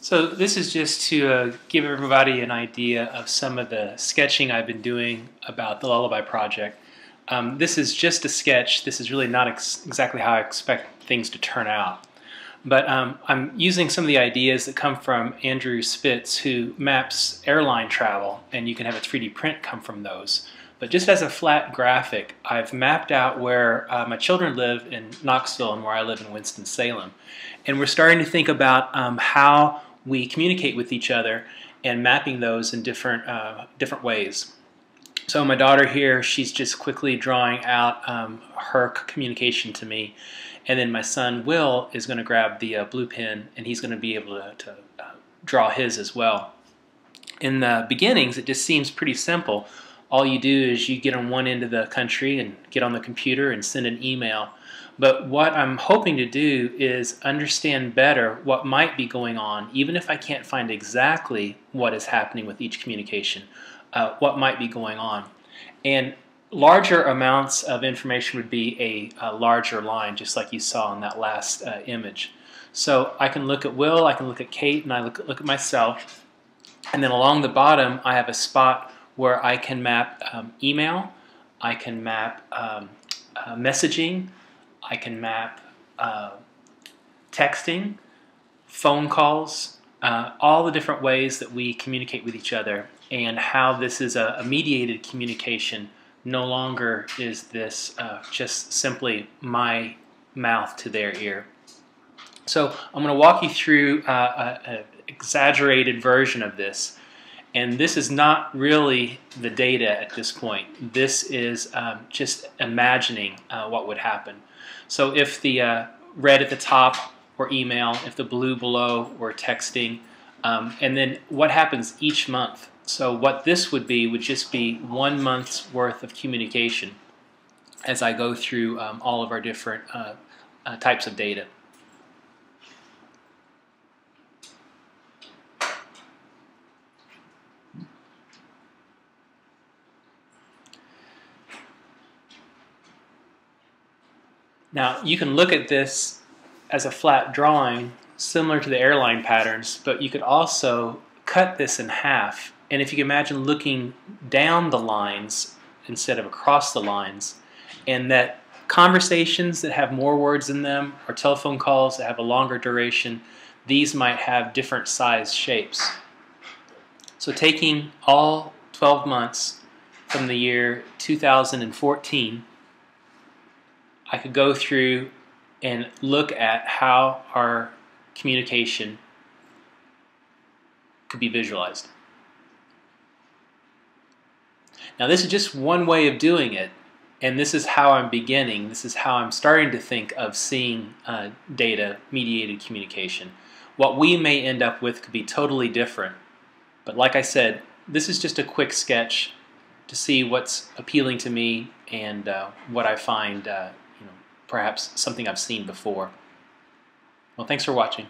So this is just to give everybody an idea of some of the sketching I've been doing about the Lullaby project. This is just a sketch. This is really not exactly how I expect things to turn out. But I'm using some of the ideas that come from Andrew Spitz, who maps airline travel, and you can have a 3D print come from those. But just as a flat graphic, I've mapped out where my children live in Knoxville and where I live in Winston-Salem. And we're starting to think about how we communicate with each other and mapping those in different ways. So my daughter here, she's just quickly drawing out her communication to me. And then my son Will is going to grab the blue pen, and he's going to be able to draw his as well. In the beginnings, it just seems pretty simple. All you do is you get on one end of the country and get on the computer and send an email. But what I'm hoping to do is understand better what might be going on, even if I can't find exactly what is happening with each communication, what might be going on. And larger amounts of information would be a larger line, just like you saw in that last image. So I can look at Will, I can look at Kate, and I look at myself. And then along the bottom, I have a spot where I can map email, I can map messaging, I can map texting, phone calls, all the different ways that we communicate with each other, and how this is a mediated communication. No longer is this just simply my mouth to their ear. So I'm going to walk you through an exaggerated version of this. And this is not really the data at this point. This is just imagining what would happen. So if the red at the top were email, if the blue below were texting, and then what happens each month. So what this would just be 1 month's worth of communication as I go through all of our different types of data. Now, you can look at this as a flat drawing, similar to the airline patterns, but you could also cut this in half. And if you can imagine looking down the lines instead of across the lines, and that conversations that have more words in them, or telephone calls that have a longer duration, these might have different size shapes. So taking all 12 months from the year 2014, I could go through and look at how our communication could be visualized. Now this is just one way of doing it, and this is how I'm beginning. This is how I'm starting to think of seeing data mediated communication. What we may end up with could be totally different, but like I said, this is just a quick sketch to see what's appealing to me and what I find perhaps something I've seen before. Well, thanks for watching.